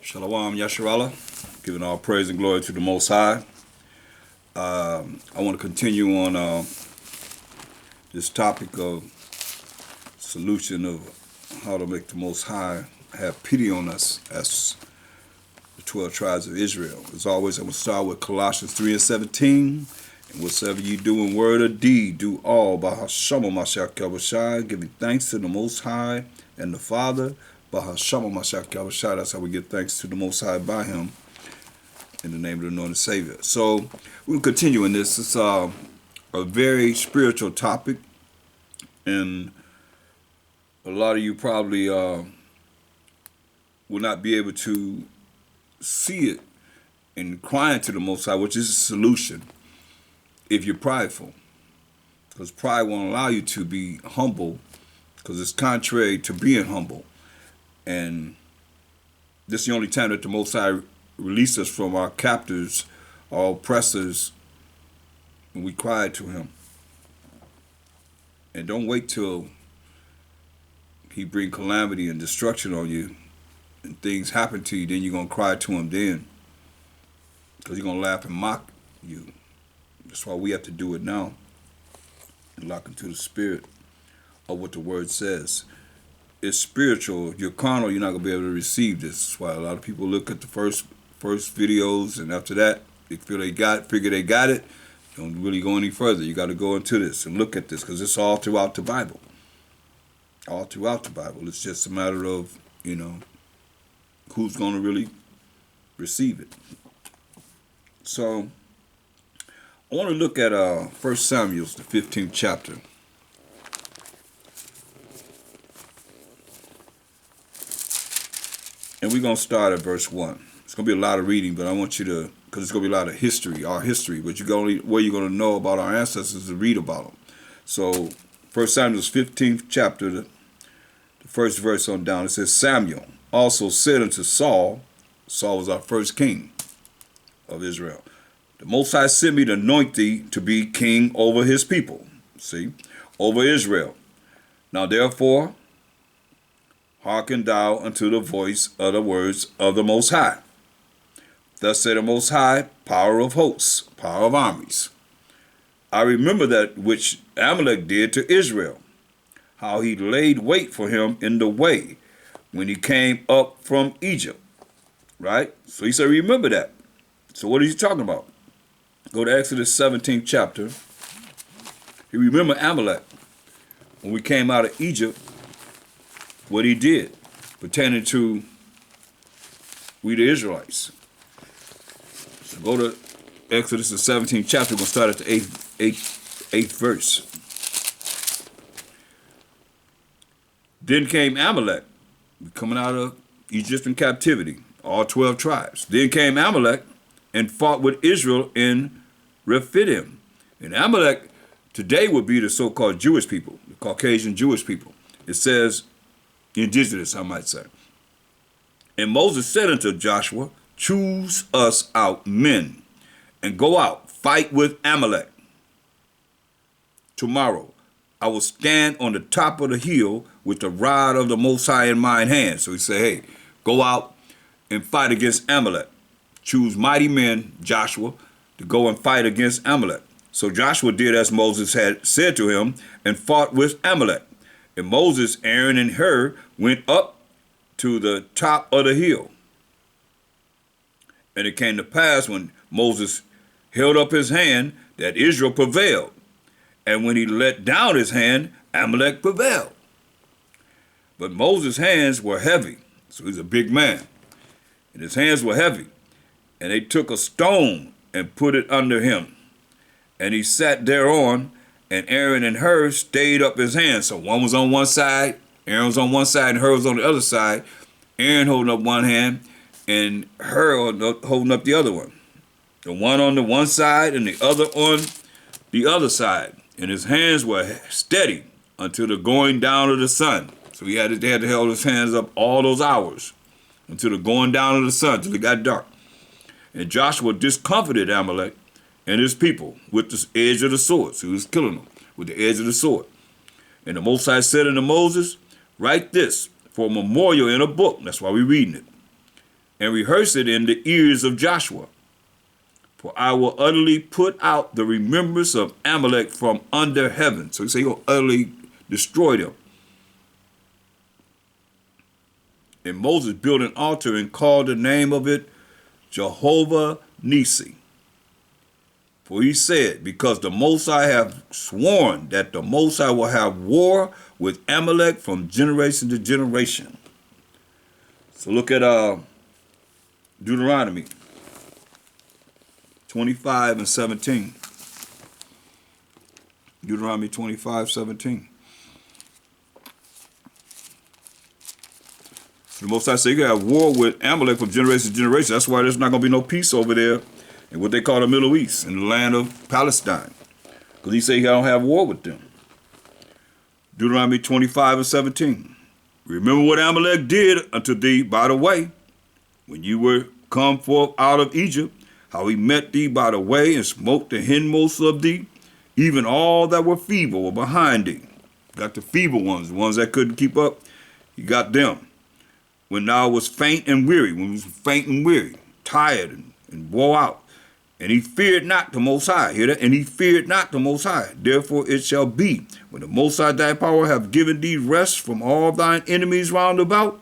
Shalom Yasharallah, giving all praise and glory to the Most High. I want to continue on this topic of solution of how to make the Most High have pity on us as the 12 tribes of Israel. As always, I'm going to start with Colossians 3 and 17. And whatsoever you do in word or deed, do all by Hashem Mashiach Yahushua, giving thanks to the Most High and the Father. By Hashem Mashiach Yahushua, that's how we give thanks to the Most High by Him, in the name of the anointed Savior. So we'll continue in this. It's a very spiritual topic, and a lot of you probably will not be able to see it in crying to the Most High, which is a solution if you're prideful, because pride won't allow you to be humble, because it's contrary to being humble. And this is the only time that the Most High released us from our captors, our oppressors, when we cried to Him. And don't wait till He bring calamity and destruction on you and things happen to you, then you're going to cry to Him then, because He's going to laugh and mock you. That's why we have to do it now and lock into the spirit of what the Word says. It's spiritual. If you're carnal, you're not going to be able to receive this. That's why a lot of people look at the first videos, and after that, they figure they got it. Don't really go any further. You got to go into this and look at this, because it's all throughout the Bible. All throughout the Bible. It's just a matter of, who's going to really receive it. So I want to look at 1 Samuel, the 15th chapter. And we're going to start at verse 1. It's going to be a lot of reading, but I want you to, because it's going to be a lot of history, our history. But where you're going to know about our ancestors is to read about them. So 1 Samuel's 15th chapter, the first verse on down, it says, Samuel also said unto Saul, Saul was our first king of Israel, the Most High sent me to anoint thee to be king over his people. See, over Israel. Now therefore, hearken thou unto the voice of the words of the Most High. Thus said the Most High, power of hosts, power of armies. I remember that which Amalek did to Israel, how he laid wait for him in the way when he came up from Egypt. Right? So he said, remember that. So what are you talking about? Go to Exodus 17th chapter. You remember Amalek, when we came out of Egypt, what he did pertaining to we the Israelites. So go to Exodus the 17th chapter. We're going to start at the 8th verse. Then came Amalek, coming out of Egyptian captivity, all 12 tribes. Then came Amalek and fought with Israel in Rephidim. And Amalek today would be the so-called Jewish people, the Caucasian Jewish people. It says, indigenous, I might say. And Moses said unto Joshua, choose us out men, and go out, fight with Amalek. Tomorrow I will stand on the top of the hill with the rod of the Most High in mine hand. So he said, hey, go out and fight against Amalek. Choose mighty men, Joshua, to go and fight against Amalek. So Joshua did as Moses had said to him, and fought with Amalek. And Moses, Aaron, and Hur went up to the top of the hill. And it came to pass when Moses held up his hand that Israel prevailed. And when he let down his hand, Amalek prevailed. But Moses' hands were heavy. So he's a big man. And his hands were heavy. And they took a stone and put it under him. And he sat thereon, and Aaron and Hur stayed up his hands. So one was on one side, Aaron was on one side, and Hur was on the other side. Aaron holding up one hand, and Hur holding up the other one. The one on the one side, and the other on the other side. And his hands were steady until the going down of the sun. So they had to hold his hands up all those hours until the going down of the sun, till it got dark. And Joshua discomfited Amalek and his people with the edge of the sword. So he was killing them with the edge of the sword. And the Most High said unto Moses, write this for a memorial in a book. That's why we're reading it. and rehearse it in the ears of Joshua. For I will utterly put out the remembrance of Amalek from under heaven. So he said he'll utterly destroy them. And Moses built an altar and called the name of it Jehovah Nissi. For he said, because the Most High have sworn that the Most High will have war with Amalek from generation to generation. So look at Deuteronomy 25 and 17. Deuteronomy 25, 17. So the Most High said you have war with Amalek from generation to generation. That's why there's not going to be no peace over there in what they call the Middle East, in the land of Palestine. Because he said he don't have war with them. Deuteronomy 25 and 17. Remember what Amalek did unto thee by the way, when you were come forth out of Egypt, how he met thee by the way and smote the hindmost of thee, even all that were feeble were behind thee. Got the feeble ones, the ones that couldn't keep up, he got them. When thou was faint and weary, when he was faint and weary, tired and wore out, and he feared not the Most High. Hear that? And he feared not the Most High. Therefore it shall be, when the Most High thy power have given thee rest from all thine enemies round about,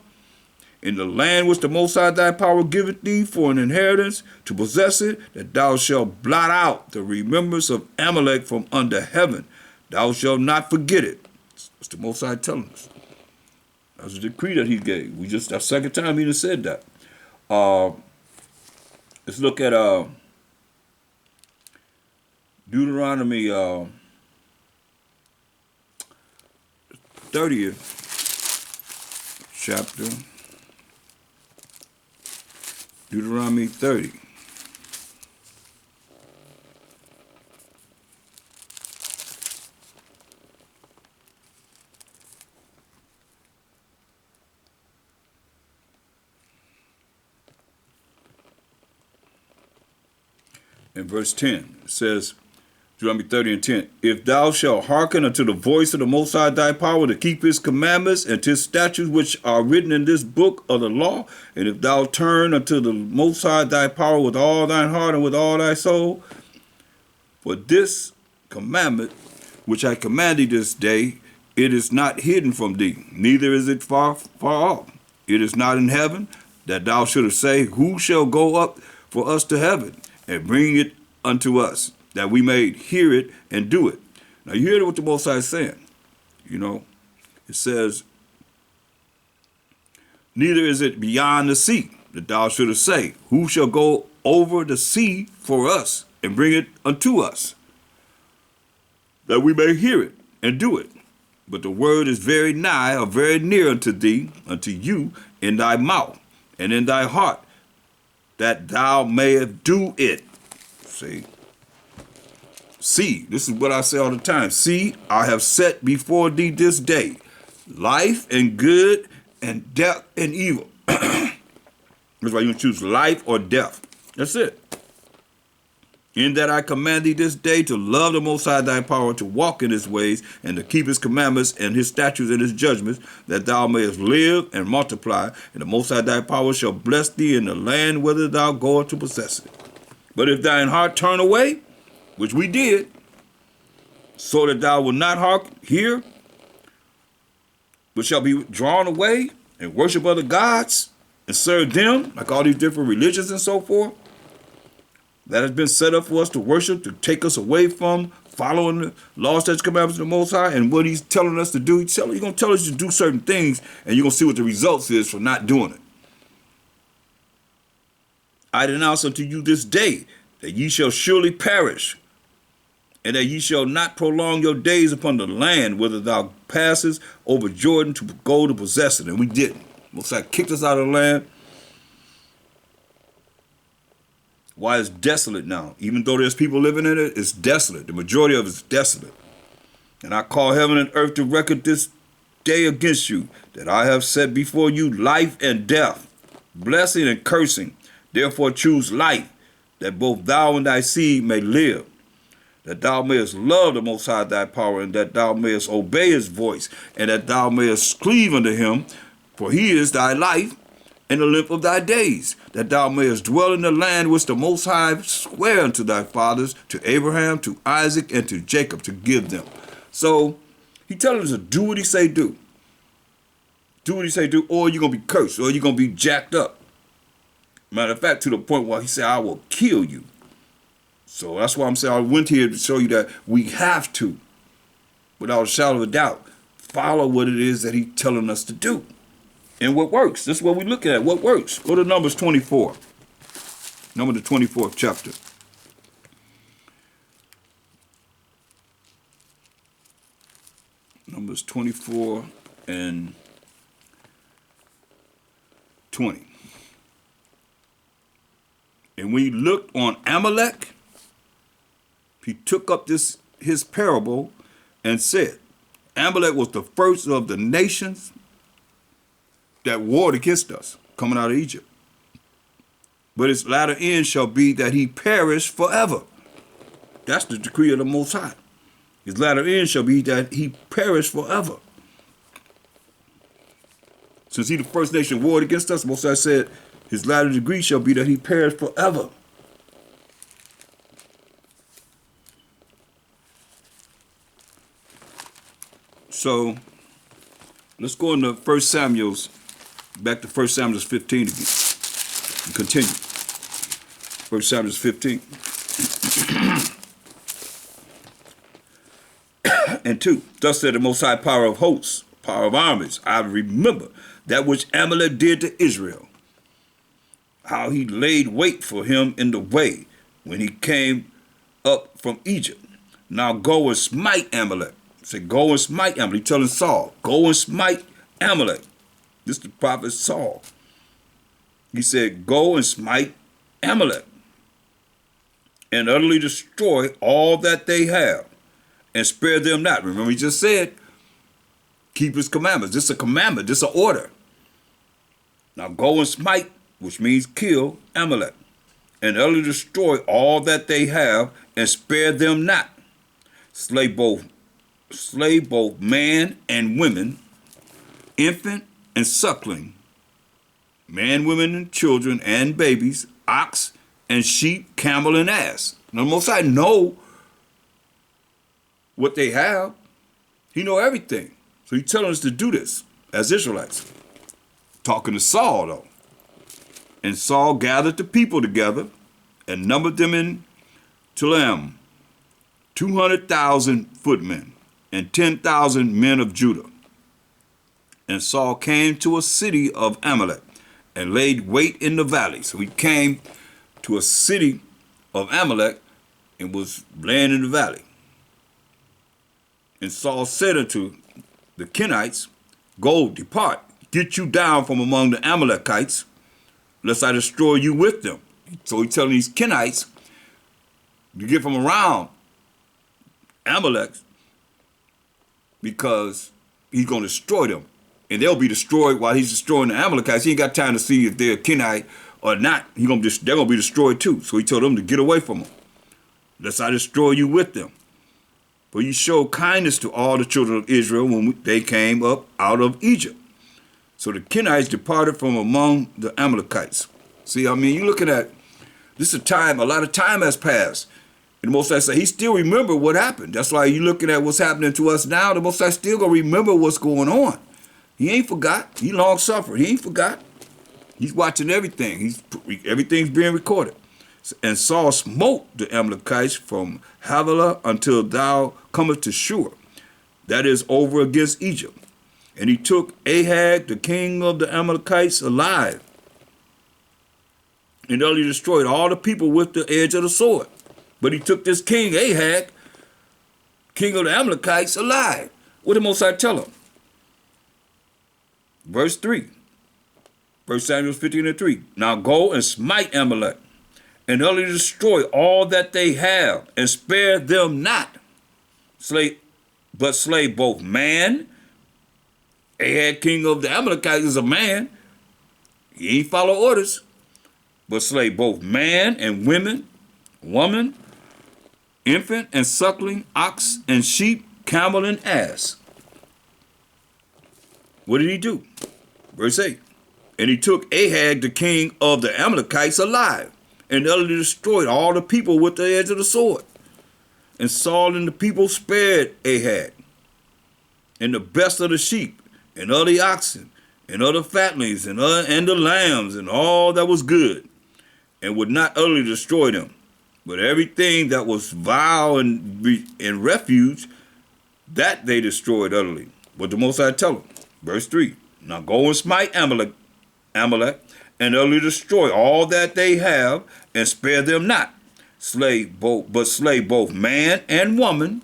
in the land which the Most High thy power giveth thee for an inheritance, to possess it, that thou shalt blot out the remembrance of Amalek from under heaven. Thou shalt not forget it. That's the Most High telling us. That's a decree that he gave. That's the second time he just said that. Let's look at Deuteronomy 30th chapter. Deuteronomy 30. In verse 10, it says, Deuteronomy 30 and 10, if thou shalt hearken unto the voice of the Most High thy power to keep his commandments and his statutes which are written in this book of the law, and if thou turn unto the Most High thy power with all thine heart and with all thy soul, for this commandment which I command thee this day, it is not hidden from thee, neither is it far off. It is not in heaven, that thou shouldest say, who shall go up for us to heaven and bring it unto us, that we may hear it and do it. Now you hear what the Most High is saying. You know, it says, neither is it beyond the sea, that thou shouldest say, who shall go over the sea for us and bring it unto us, that we may hear it and do it. But the word is very nigh, or very near unto thee, unto you, in thy mouth and in thy heart, that thou mayest do it. See, this is what I say all the time. See, I have set before thee this day life and good and death and evil. That's why you choose life or death. That's it. In that I command thee this day to love the Most High thy power, to walk in his ways, and to keep his commandments and his statutes and his judgments, that thou mayest live and multiply, and the Most High thy power shall bless thee in the land whither thou goest to possess it. But if thine heart turn away, which we did, so that thou wilt not hear, but shall be drawn away and worship other gods and serve them, like all these different religions and so forth, that has been set up for us to worship, to take us away from following the law, statutes, commandments of the Most High, and what he's telling us to do. He's going to tell us to do certain things, and you're going to see what the results is for not doing it. I denounce unto you this day that ye shall surely perish, and that ye shall not prolong your days upon the land whither thou passest over Jordan to go to possess it. And we didn't. Most High kicked us out of the land. Why it's desolate now? Even though there's people living in it, it's desolate. The majority of it is desolate. And I call heaven and earth to record this day against you, that I have set before you life and death, blessing and cursing. Therefore choose life, that both thou and thy seed may live, that thou mayest love the Most High thy power, and that thou mayest obey his voice, and that thou mayest cleave unto him, for he is thy life in the length of thy days, that thou mayest dwell in the land which the Most High sware unto thy fathers, to Abraham, to Isaac, and to Jacob, to give them. So he telling us to do what he say do. Do what he say do, or you're going to be cursed, or you're going to be jacked up. Matter of fact, to the point where he said, I will kill you. So that's why I'm saying I went here to show you that we have to, without a shadow of a doubt, follow what it is that he's telling us to do. And what works. This is what we look at. What works. Go to Numbers 24. Number the 24th chapter. Numbers 24 and 20. And when he looked on Amalek, he took up his parable and said, Amalek was the first of the nations that warred against us, coming out of Egypt. But his latter end shall be that he perish forever. That's the decree of the Most High. His latter end shall be that he perish forever. Since he the first nation warred against us, Most High said, his latter degree shall be that he perish forever. So let's go into 1 Samuel's, back to 1 Samuel 15 again. And continue. 1 Samuel 15. And 2. Thus said the Most High, power of hosts, power of armies, I remember that which Amalek did to Israel, how he laid wait for him in the way when he came up from Egypt. Now go and smite Amalek. Say, go and smite Amalek. He's telling Saul, go and smite Amalek. This is the prophet Saul. He said, go and smite Amalek and utterly destroy all that they have and spare them not. Remember, he just said, keep his commandments. This is a commandment. This is an order. Now go and smite, which means kill Amalek, and utterly destroy all that they have and spare them not. Slay both man and women, infant and suckling, man, women, and children, and babies, ox and sheep, camel, and ass. Now, the Most High know what they have. He know everything. So he's telling us to do this as Israelites. Talking to Saul, though. And Saul gathered the people together and numbered them in Telaim, 200,000 footmen and 10,000 men of Judah. And Saul came to a city of Amalek and laid wait in the valley. So he came to a city of Amalek and was laying in the valley. And Saul said unto the Kenites, go, depart, get you down from among the Amalekites, lest I destroy you with them. So he's telling these Kenites to get from around Amalek because he's going to destroy them. And they'll be destroyed while he's destroying the Amalekites. He ain't got time to see if they're Kenite or not. They're going to be destroyed too. So he told them to get away from them, lest I destroy you with them. But you showed kindness to all the children of Israel when they came up out of Egypt. So the Kenites departed from among the Amalekites. See, I mean, you're looking at, this is a time, a lot of time has passed. And the Most High say, he still remember what happened. That's why you're looking at what's happening to us now. The Most High still going to remember what's going on. He ain't forgot. He long suffered. He ain't forgot. He's watching everything. Everything's being recorded. And Saul smote the Amalekites from Havilah until thou comest to Shur, that is over against Egypt. And he took Ahag, the king of the Amalekites, alive, and utterly destroyed all the people with the edge of the sword. But he took this king, Ahag, king of the Amalekites, alive. What did Most High tell him? Verse 3, 1 Samuel 15 and 3. Now go and smite Amalek, and utterly destroy all that they have, and spare them not. Slay both man. Ahab, king of the Amalekites, is a man. He ain't follow orders. But slay both man and woman, infant and suckling, ox and sheep, camel and ass. What did he do? Verse 8. And he took Ahab, the king of the Amalekites, alive, and utterly destroyed all the people with the edge of the sword. And Saul and the people spared Ahab, and the best of the sheep, and of the oxen, and of the fatlings, and the lambs, and all that was good, and would not utterly destroy them. But everything that was vile and refuge, that they destroyed utterly. What the Most High tell them. Verse 3. Now go and smite Amalek, and utterly destroy all that they have, and spare them not. Slay both man and woman,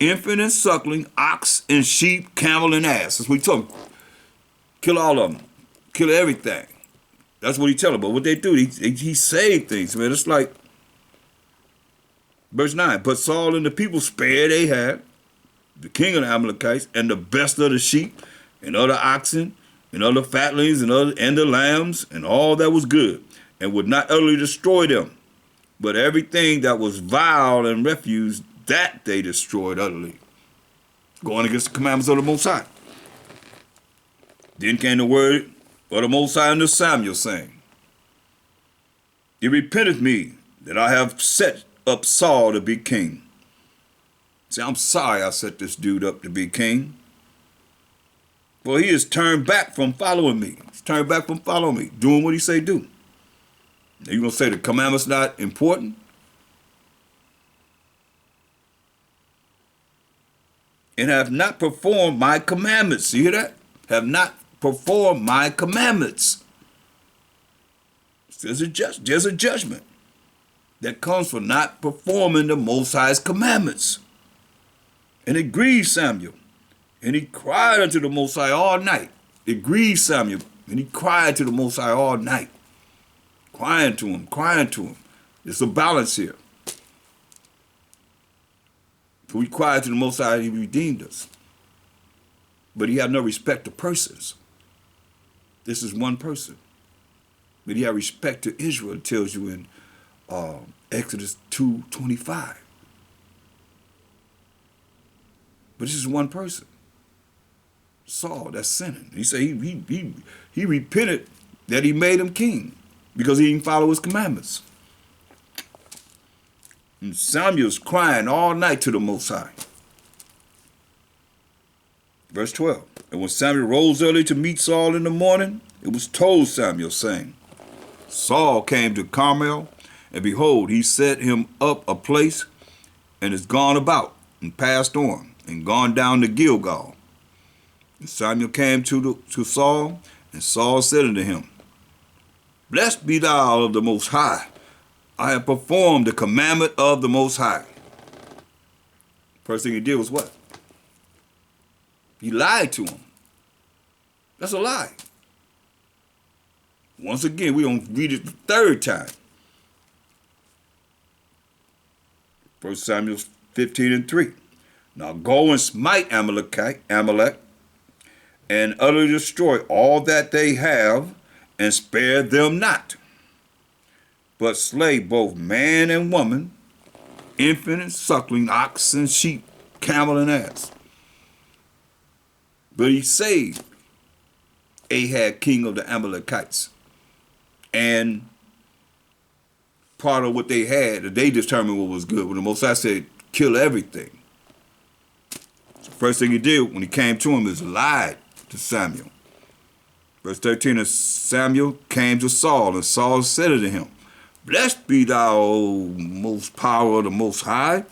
infant and suckling, ox and sheep, camel and ass. That's what he told them. Kill all of them. Kill everything. That's what he tell them. But what they do, he saved things, man. It's like, verse 9. But Saul and the people spared Ahab, the king of the Amalekites, and the best of the sheep, and of the oxen, and of the fatlings, and the lambs, and all that was good, and would not utterly destroy them. But everything that was vile and refuse, that they destroyed utterly, going against the commandments of the Most High. Then came the word of the Most High unto Samuel, saying, It repenteth me that I have set up Saul to be king. See, I'm sorry I set this dude up to be king. For he has turned back from following me. He's turned back from following me, doing what he say do. Now you going to say the commandment's not important? And have not performed my commandments. You hear that? Have not performed my commandments. There's a judgment that comes from not performing the Most High's commandments. And it grieved Samuel. And he cried unto the Most High all night. It grieved Samuel. And he cried to the Most High all night. Crying to him, crying to him. There's a balance here. For we cried to the Most High, he redeemed us. But he had no respect to persons. This is one person. But he had respect to Israel, it tells you in Exodus 2:25. But this is one person. Saul, that's sinning. He said he repented that he made him king because he didn't follow his commandments. And Samuel's crying all night to the Most High. Verse 12. And when Samuel rose early to meet Saul in the morning, it was told Samuel, saying, Saul came to Carmel, and behold, he set him up a place, and is gone about, and passed on, and gone down to Gilgal. And Samuel came to Saul, and Saul said unto him, Blessed be thou of the Most High. I have performed the commandment of the Most High. First thing he did was what? He lied to him. That's a lie. Once again, we don't read it the third time. 1 Samuel 15:3. Now go and smite Amalek, and utterly destroy all that they have, and spare them not. But slay both man and woman, infant and suckling, ox and sheep, camel and ass. But he saved Ahab, king of the Amalekites. And part of what they had, they determined what was good. When the Most High said, kill everything. So first thing he did when he came to him is lied to Samuel. Verse 13, and Samuel came to Saul, and Saul said unto him, Blessed be thou, O most power of the Most High.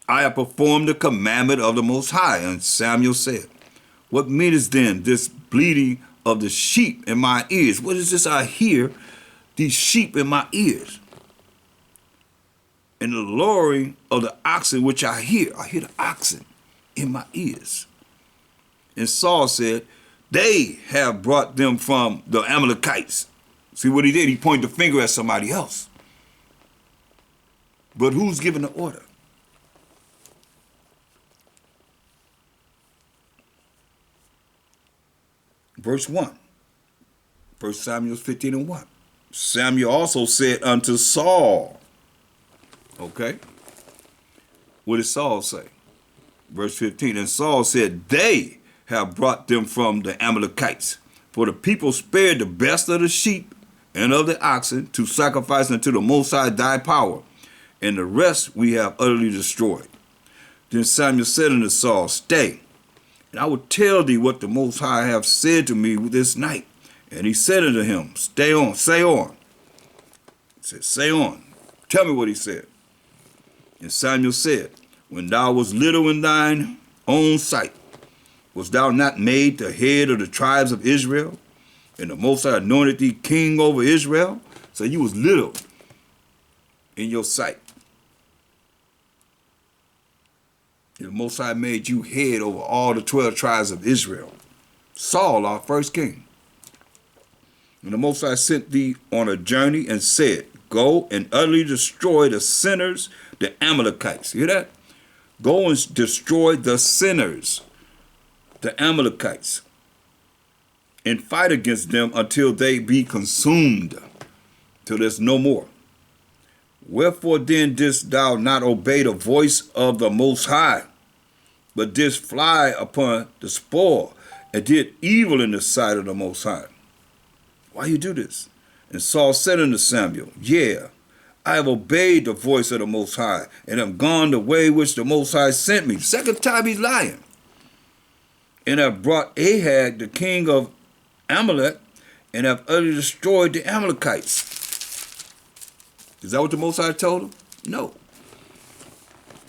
I have performed the commandment of the Most High. And Samuel said, What meanest then this bleating of the sheep in my ears? What is this I hear, these sheep in my ears? And the lowing of the oxen which I hear the oxen in my ears. And Saul said, They have brought them from the Amalekites. See what he did? He pointed the finger at somebody else. But who's giving the order? Verse 1. 1 Samuel 15:1. Samuel also said unto Saul. Okay. What did Saul say? Verse 15. And Saul said, They have brought them from the Amalekites. For the people spared the best of the sheep and of the oxen to sacrifice unto the Most High thy power, and the rest we have utterly destroyed. Then Samuel said unto Saul, Stay, and I will tell thee what the Most High hath said to me this night. And he said unto him, Stay on, say on. He said, Say on. Tell me what he said. And Samuel said, When thou wast little in thine own sight, wast thou not made the head of the tribes of Israel? And the Most High anointed thee king over Israel? So you was little in your sight. And the Most High made you head over all the 12 tribes of Israel. Saul, our first king. And the Most High sent thee on a journey and said, Go and utterly destroy the sinners, the Amalekites. You hear that? Go and destroy the sinners, the Amalekites, and fight against them until they be consumed, till there's no more. Wherefore then didst thou not obey the voice of the Most High, but didst fly upon the spoil, and did evil in the sight of the Most High? Why you do this? And Saul said unto Samuel, Yeah, I have obeyed the voice of the Most High, and have gone the way which the Most High sent me. Second time he's lying. And have brought Ahab, the king of Amalek, and have utterly destroyed the Amalekites. Is that what the Most High told him? No.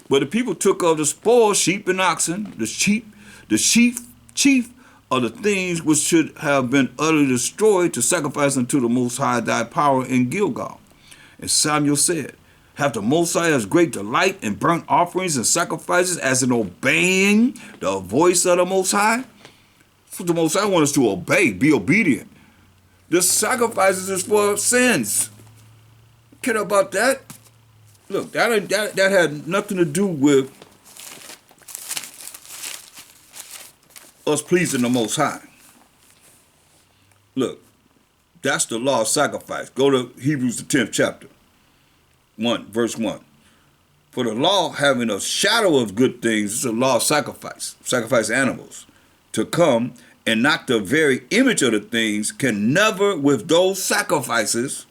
But the people took of the spoil, sheep and oxen, the chief of the things which should have been utterly destroyed, to sacrifice unto the Most High thy power in Gilgal. And Samuel said, Have the Most High as great delight in burnt offerings and sacrifices as in obeying the voice of the Most High? That's what the Most High wants us to obey, be obedient. The sacrifices is for sins. Care about that? Look, that had nothing to do with us pleasing the Most High. Look, that's the law of sacrifice. Go to Hebrews the 10th chapter, 1, verse 1. For the law, having a shadow of good things, is a law of sacrifice animals to come, and not the very image of the things, can never with those sacrifices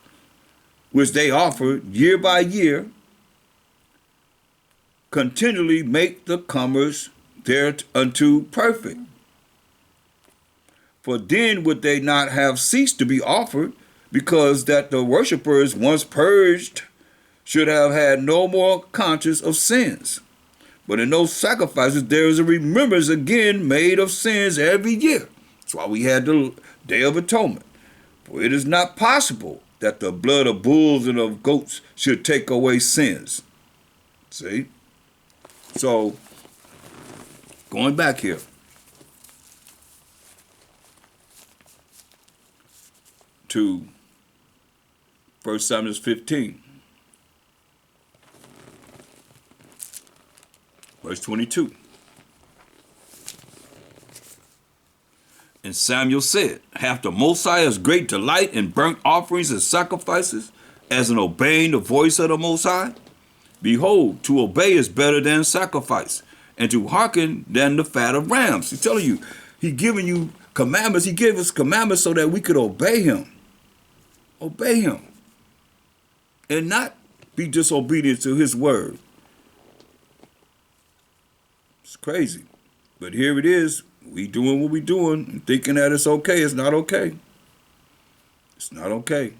which they offer year by year continually make the comers thereunto perfect. For then would they not have ceased to be offered, because that the worshippers, once purged, should have had no more conscience of sins. But in those sacrifices there is a remembrance again made of sins every year. That's why we had the Day of Atonement. For it is not possible that the blood of bulls and of goats should take away sins. See? So, going back here. To 1 Samuel 15, verse 22. And Samuel said, Hath the Most High as great delight in burnt offerings and sacrifices as in obeying the voice of the Most High? Behold, to obey is better than sacrifice, and to hearken than the fat of rams. He's telling you, He's giving you commandments. He gave us commandments so that we could obey Him. Obey Him. And not be disobedient to His word. It's crazy. But here it is. We doing what we doing and thinking that it's okay. It's not okay. It's not okay.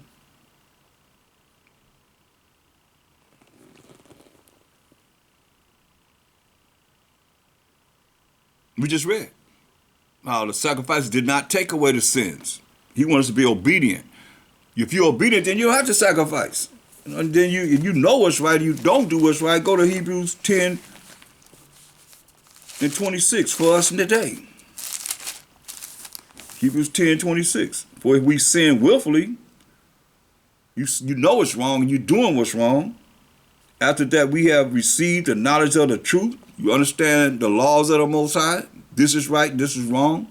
We just read how the sacrifice did not take away the sins. He wants us to be obedient. If you're obedient, then you don't have to sacrifice. And then if you know what's right, you don't do what's right, go to Hebrews 10 and 26 for us today. Hebrews 10, 26. For if we sin willfully, you know it's wrong and you're doing what's wrong. After that, we have received the knowledge of the truth. You understand the laws of the Most High. This is right, this is wrong.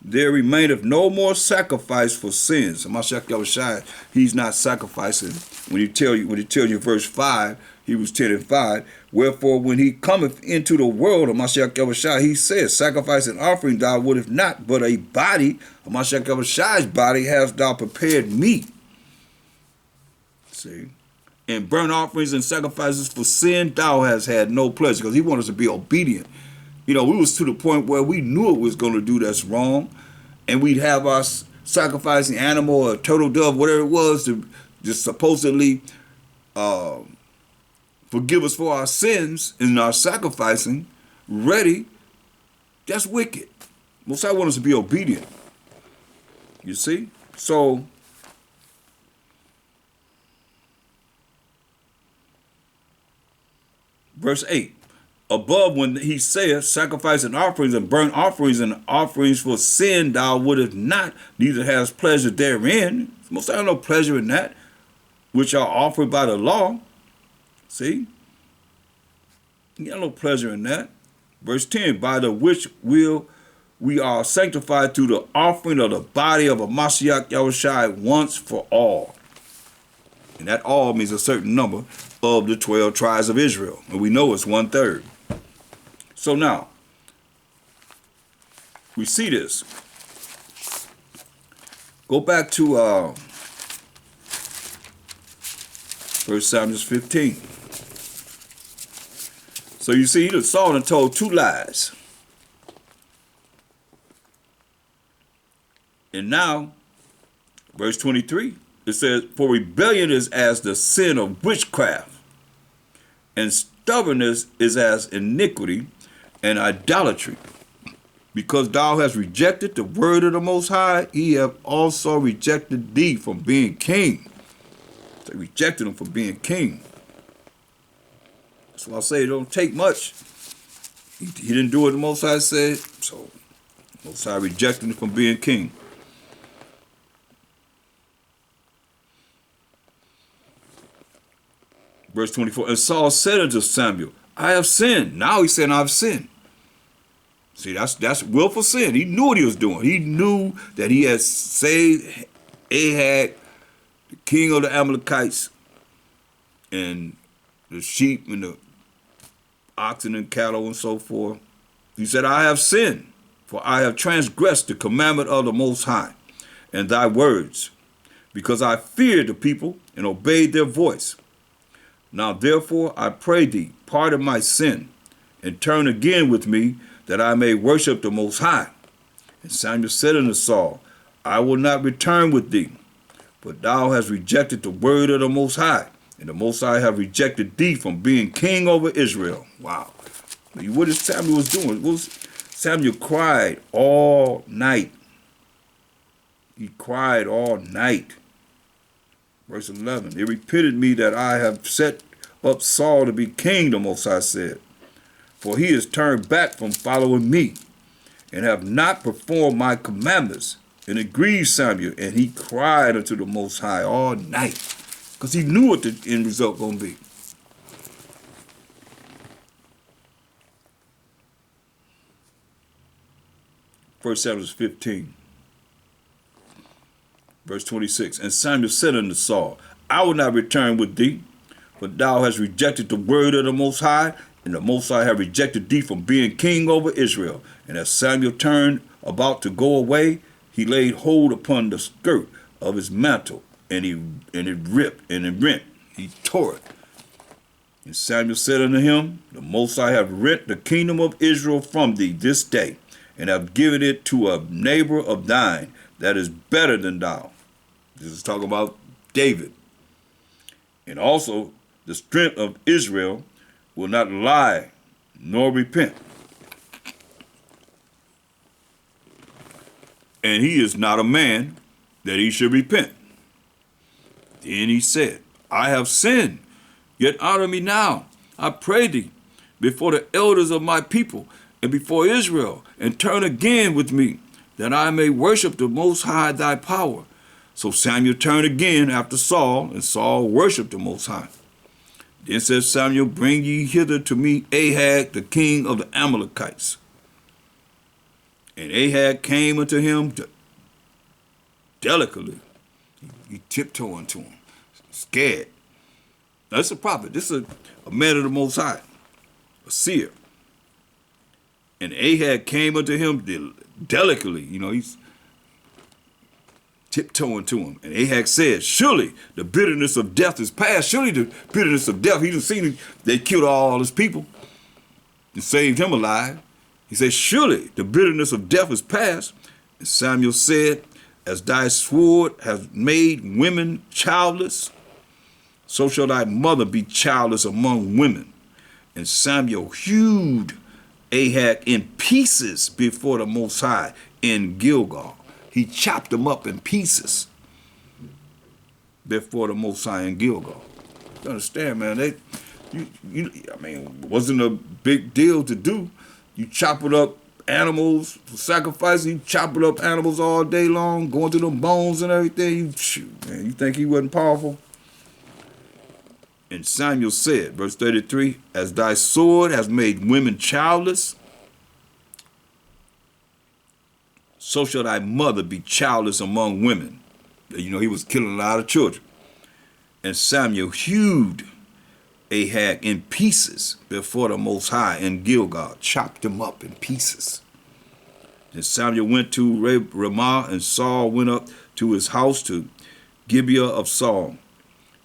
There remaineth no more sacrifice for sins. Mashiach Yahushua, He's not sacrificing. When he tell you in verse 5, Hebrews 10 and 5. Wherefore, when he cometh into the world of Mashiach Yahushua, he says, sacrifice and offering thou wouldest not, but a body, of Mashiach Yahushua's body, hast thou prepared me. See? And burnt offerings and sacrifices for sin, thou hast had no pleasure. Because he wanted us to be obedient. You know, we was to the point where we knew it was going to do that's wrong. And we'd have our sacrificing animal or turtle dove, whatever it was, to just supposedly forgive us for our sins in our sacrificing, ready. That's wicked. Most I want us to be obedient. You see? So, verse 8. Above, when he saith, sacrifice and offerings and burnt offerings for sin thou wouldest not, neither hast pleasure therein. Most I have no pleasure in that, which are offered by the law. See? You got no pleasure in that. Verse 10, by the which will we are sanctified through the offering of the body of a Mashiach Yahushua once for all. And that all means a certain number of the 12 tribes of Israel. And we know it's 1/3. So now, we see this. Go back to 1 Samuel 15. So you see, Saul had told 2 lies. And now, verse 23, it says, for rebellion is as the sin of witchcraft, and stubbornness is as iniquity and idolatry. Because thou hast rejected the word of the Most High, he have also rejected thee from being king. They rejected him from being king. That's why I say it don't take much. He didn't do what the Most High said, so the Most High rejected him from being king. Verse 24, and Saul said unto Samuel, I have sinned. Now he's saying, I've sinned. See, that's willful sin. He knew what he was doing. He knew that he had saved Ahab, the king of the Amalekites, and the sheep and the oxen and cattle and so forth. He said, I have sinned, for I have transgressed the commandment of the Most High and thy words, because I feared the people and obeyed their voice. Now therefore I pray thee, pardon my sin, and turn again with me, that I may worship the Most High. And Samuel said unto Saul, I will not return with thee, for thou hast rejected the word of the Most High, and the Most High have rejected thee from being king over Israel. Wow. What is Samuel was doing? Samuel cried all night. He cried all night. Verse 11, it repented me that I have set up Saul to be king, the Most High said. For he is turned back from following me, and have not performed my commandments. And it grieved Samuel, and he cried unto the Most High all night, because he knew what the end result going to be. First Samuel 15, verse 26. And Samuel said unto Saul, I will not return with thee, for thou hast rejected the word of the Most High, and the Most High have rejected thee from being king over Israel. And as Samuel turned about to go away, he laid hold upon the skirt of his mantle, and it ripped and it rent. He tore it. And Samuel said unto him, the Most High have rent the kingdom of Israel from thee this day, and have given it to a neighbor of thine that is better than thou. This is talking about David. And also the strength of Israel will not lie nor repent. And he is not a man that he should repent. Then he said, I have sinned, yet honor me now, I pray thee, before the elders of my people and before Israel, and turn again with me, that I may worship the Most High thy power. So Samuel turned again after Saul, and Saul worshiped the Most High. Then said Samuel, bring ye hither to me Ahab, the king of the Amalekites. And Ahab came unto him delicately. He tiptoeing to him, scared. Now, this is a prophet. This is a man of the Most High, a seer. And Ahab came unto him delicately. You know, he's tiptoeing to him. And Ahab said, surely the bitterness of death is past. Surely the bitterness of death. He done seen it. They killed all his people and saved him alive. He said, surely the bitterness of death is past. And Samuel said, as thy sword has made women childless, so shall thy mother be childless among women. And Samuel hewed Ahab in pieces before the Most High in Gilgal. He chopped him up in pieces before the Most High in Gilgal. You understand, man? I mean, it wasn't a big deal to do. You chopping up animals for sacrificing. You chopping up animals all day long, going through them bones and everything. Shoot, man, you think he wasn't powerful? And Samuel said, verse 33, as thy sword has made women childless, so shall thy mother be childless among women. You know, he was killing a lot of children. And Samuel hewed Ahab in pieces before the Most High in Gilgal, chopped him up in pieces. And Samuel went to Ramah, and Saul went up to his house to Gibeah of Saul.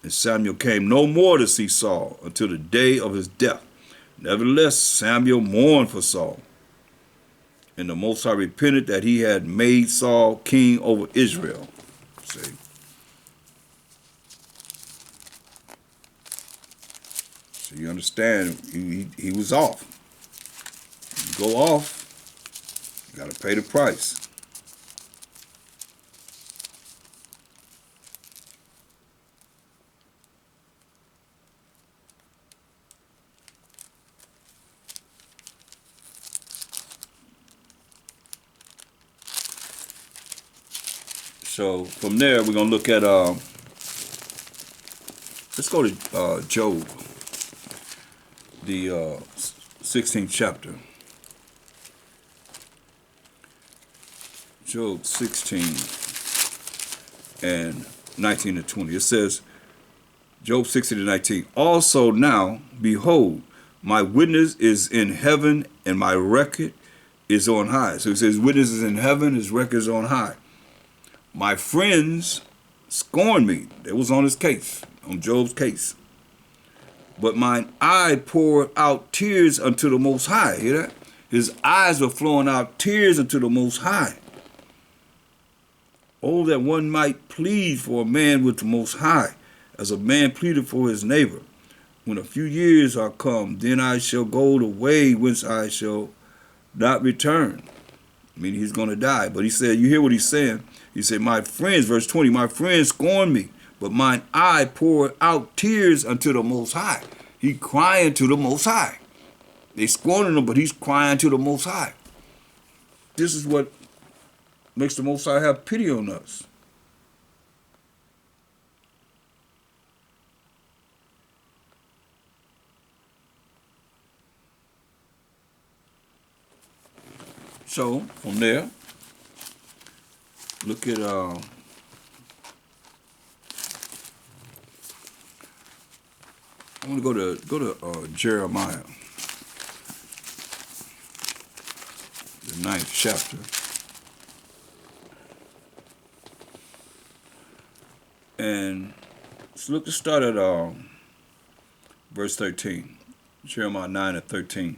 And Samuel came no more to see Saul until the day of his death. Nevertheless, Samuel mourned for Saul. And the Most High repented that he had made Saul king over Israel. See? So you understand, he was off. You go off, you got to pay the price. So from there, we're going to look at, let's go to Job, the 16th chapter. Job 16 and 19 to 20. It says, Job 16 to 19, also now, behold, my witness is in heaven and my record is on high. So he says, witness is in heaven, his record is on high. My friends scorned me. That was on his case, on Job's case. But mine eye poured out tears unto the Most High. Hear that? His eyes were flowing out tears unto the Most High. Oh, that one might plead for a man with the Most High, as a man pleaded for his neighbor. When a few years are come, then I shall go the way whence I shall not return. I mean, he's going to die. But he said, you hear what he's saying? He said, my friends, verse 20, my friends scorn me, but mine eye poured out tears unto the Most High. He crying to the Most High. They scorning him, but he's crying to the Most High. This is what makes the Most High have pity on us. So, from there, look at I want to go to Jeremiah, the 9th chapter, and let's start at verse 13. Jeremiah 9 and 13.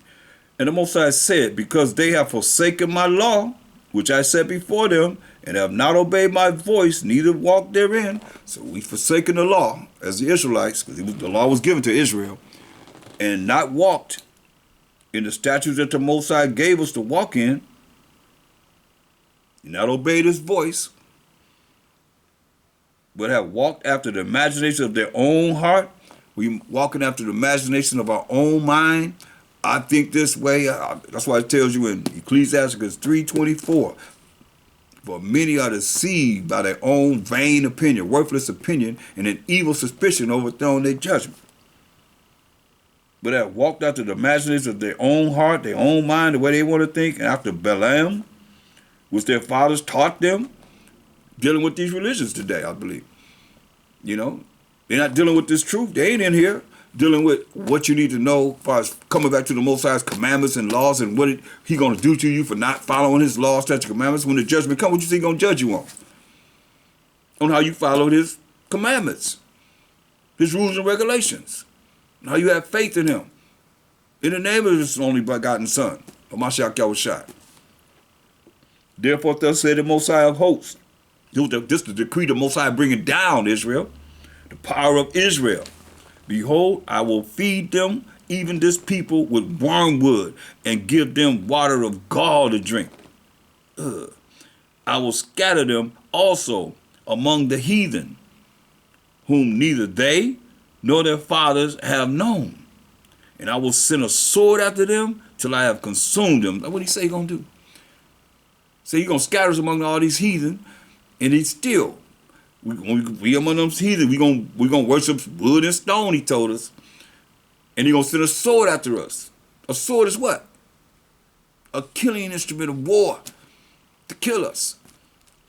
And the Most High said, because they have forsaken my law, which I set before them, and have not obeyed my voice, neither walked therein. So we forsaken the law as the Israelites, because the law was given to Israel, and not walked in the statutes that the Most High gave us to walk in, not obeyed his voice, but have walked after the imagination of their own heart. We walking after the imagination of our own mind. I think this way. That's why it tells you in Ecclesiastes 3:24, for many are deceived by their own vain opinion, worthless opinion, and an evil suspicion overthrown their judgment. But have walked after the imaginations of their own heart, their own mind, the way they want to think, and after Balaam, which their fathers taught them, dealing with these religions today, I believe. You know, They're not dealing with this truth. They ain't in here dealing with what you need to know as far as coming back to the Most High's commandments and laws and what he going to do to you for not following his laws, statutes, commandments. When the judgment comes, what you think he going to judge you on? On how you followed his commandments, his rules and regulations, and how you have faith in him. In the name of his only begotten Son, Hamashiach Yahushua. Therefore, thus said the Most High of hosts. This is the decree the Most High bringing down Israel, the power of Israel. Behold, I will feed them, even this people, with wormwood, and give them water of gall to drink. I will scatter them also among the heathen, whom neither they nor their fathers have known. And I will send a sword after them till I have consumed them. That's what he say he gonna do. So he gonna scatter us among all these heathen, and he's still. We among them heathen, we gonna worship wood and stone, he told us. And he gonna send a sword after us. A sword is what? A killing instrument of war to kill us.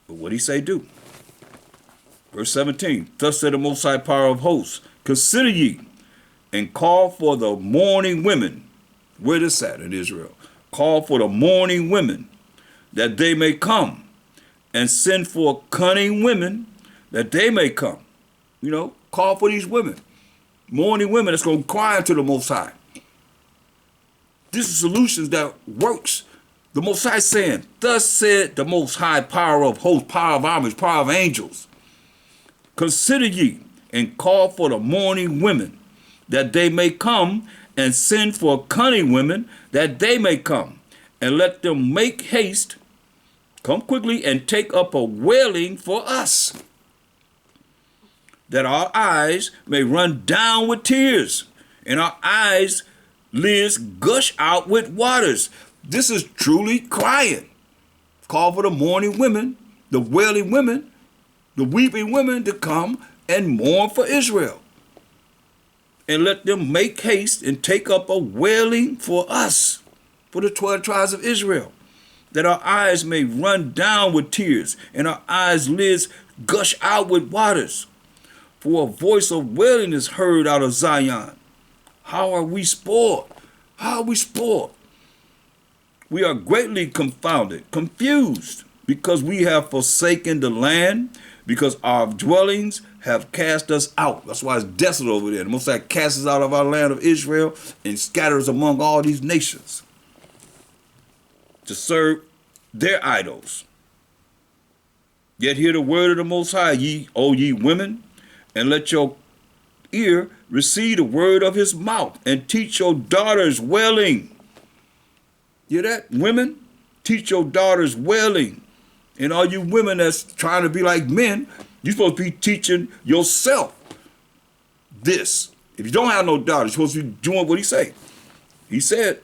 But what he say do? Verse 17, thus said the Most High power of hosts, consider ye and call for the mourning women. Where this at in Israel? Call for the mourning women, that they may come, and send for cunning women, that they may come. You know, call for these women, mourning women that's going to cry to the Most High. This is solutions that works. The Most High saying, thus said the Most High power of hosts, power of armies, power of angels. Consider ye and call for the mourning women, that they may come, and send for cunning women, that they may come, and let them make haste, come quickly, and take up a wailing for us, that our eyes may run down with tears, and our eyes lids gush out with waters. This is truly crying. Call for the mourning women, the wailing women, the weeping women to come and mourn for Israel. And let them make haste and take up a wailing for us, for the 12 tribes of Israel, that our eyes may run down with tears, and our eyes lids gush out with waters. For a voice of wailing is heard out of Zion. How are we spoiled? How are we spoiled? We are greatly confounded, confused, because we have forsaken the land, because our dwellings have cast us out. That's why it's desolate over there. The Most High casts us out of our land of Israel and scatters among all these nations to serve their idols. Yet hear the word of the Most High, ye, O ye women, and let your ear receive the word of his mouth, and teach your daughters wailing. Hear that? Women, teach your daughters wailing. And all you women that's trying to be like men, you're supposed to be teaching yourself this. If you don't have no daughters, you're supposed to be doing what he say. He said,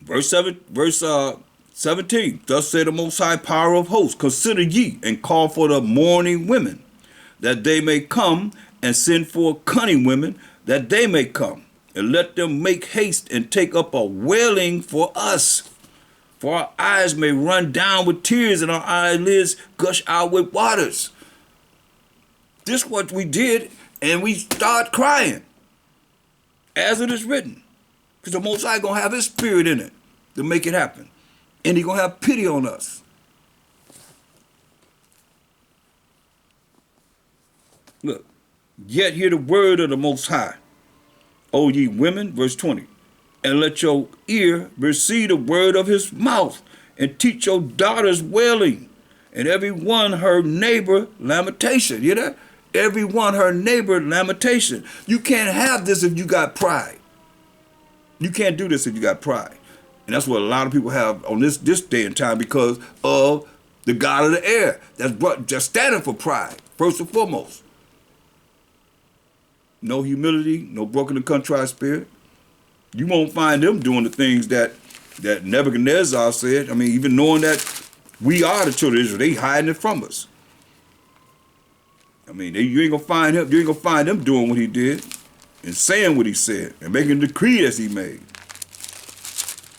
verse 17, thus said the Most High power of hosts, consider ye and call for the mourning women, that they may come, and send for cunning women, that they may come, and let them make haste and take up a wailing for us. For our eyes may run down with tears, and our eyelids gush out with waters. This is what we did, and we start crying, as it is written. Because the Most High going to have his spirit in it to make it happen. And he going to have pity on us. Look, yet hear the word of the Most High, O ye women, verse 20. And let your ear receive the word of his mouth, and teach your daughters wailing, and every one her neighbor lamentation. You hear that? Every one her neighbor lamentation. You can't have this if you got pride. You can't do this if you got pride. And that's what a lot of people have on this day and time, because of the God of the air. That's just standing for pride, first and foremost. No humility, no broken and contrite spirit. You won't find them doing the things that Nebuchadnezzar said. I mean, even knowing that we are the children of Israel, they hiding it from us. I mean, you ain't gonna find him. You ain't gonna find them doing what he did and saying what he said and making a decree as he made.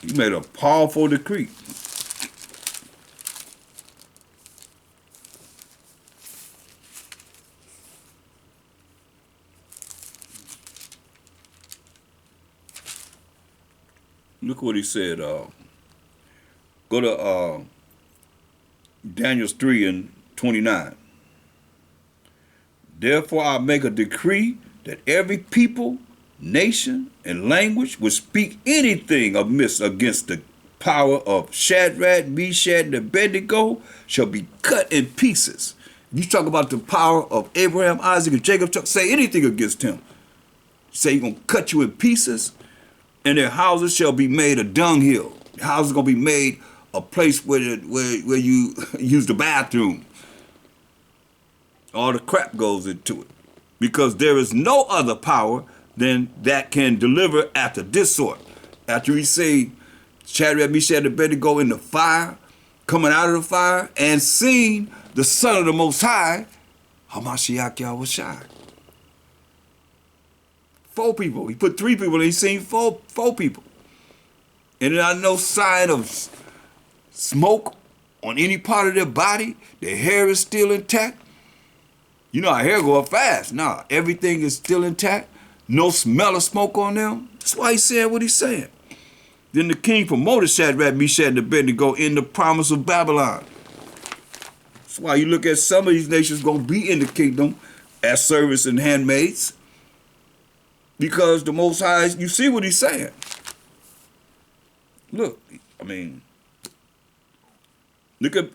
He made a powerful decree. Look what he said. Go to Daniel 3 and 29. Therefore I make a decree that every people, nation, and language which speak anything amiss against the power of Shadrach, Meshach, and Abednego shall be cut in pieces. You talk about the power of Abraham, Isaac, and Jacob, say anything against him. Say he's going to cut you in pieces, and their houses shall be made a dunghill. The house is going to be made a place where you use the bathroom. All the crap goes into it. Because there is no other power than that can deliver after this sort. After he say Shadrach, Meshach, and Abednego in the fire, coming out of the fire, and seen the Son of the Most High, Hamashiach Yahushua. 4 people. He put 3 people and he seen four people. And there are no sign of smoke on any part of their body. Their hair is still intact. You know how hair go up fast. Nah, everything is still intact. No smell of smoke on them. That's why he said what he's saying. Then the king promoted Shadrach, Meshach, and Abednego in the promise of Babylon. That's why you look at some of these nations going to be in the kingdom as servants and handmaids. Because the Most High, you see what he's saying. Look, I mean, look at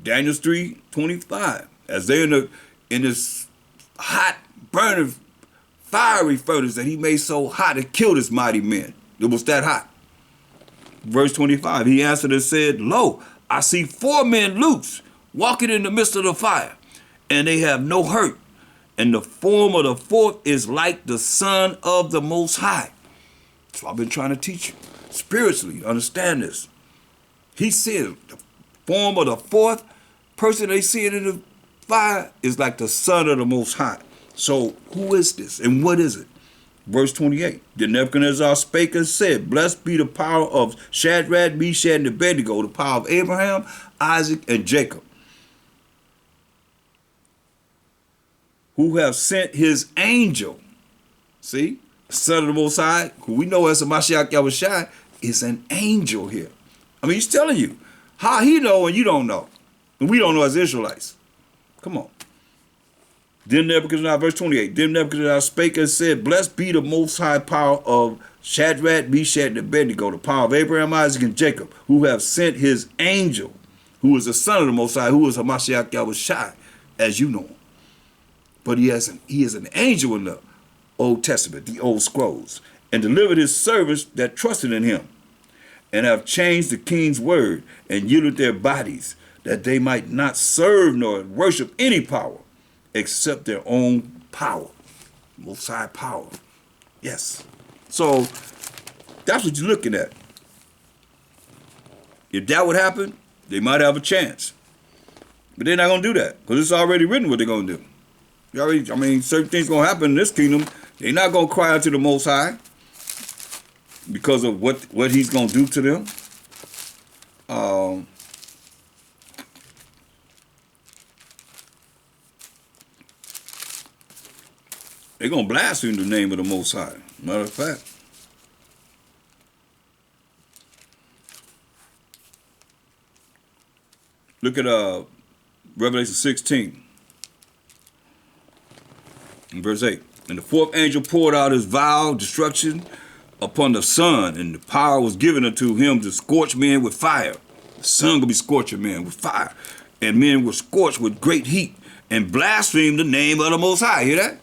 Daniel 3:25. As they're in this hot, burning, fiery furnace that he made so hot it killed his mighty men. It was that hot. Verse 25, he answered and said, Lo, I see 4 men loose, walking in the midst of the fire, and they have no hurt. And the form of the 4th is like the Son of the Most High. That's what I've been trying to teach you. Spiritually, understand this. He said the form of the 4th person they see it in the fire is like the Son of the Most High. So who is this and what is it? Verse 28, then Nebuchadnezzar spake and said, Blessed be the power of Shadrach, Meshach, and Abednego, the power of Abraham, Isaac, and Jacob, who have sent his angel. See, the Son of the Most High, who we know as Hamashiach Yahushua, is an angel here. I mean, he's telling you how he know and you don't know. And we don't know as Israelites. Come on. Then Nebuchadnezzar, verse 28, then Nebuchadnezzar spake and said, Blessed be the Most High power of Shadrach, Meshach, and Abednego, the power of Abraham, Isaac, and Jacob, who have sent his angel, who is the Son of the Most High, who is Hamashiach Yahushua, as you know him. But he is an angel in the Old Testament, the old scrolls, and delivered his servants that trusted in him, and have changed the king's word, and yielded their bodies, that they might not serve nor worship any power, except their own power, Most High power. Yes. So that's what you're looking at. If that would happen, they might have a chance. But they're not going to do that because it's already written what they're going to do. Certain things going to happen in this kingdom. They're not going to cry out to the Most High because of what he's going to do to them. They're going to blaspheme the name of the Most High. Matter of fact. Look at Revelation 16. In verse 8. And the 4th angel poured out his vial destruction upon the sun, and the power was given unto him to scorch men with fire. The sun going to be scorching men with fire. And men were scorched with great heat and blasphemed the name of the Most High. Hear that?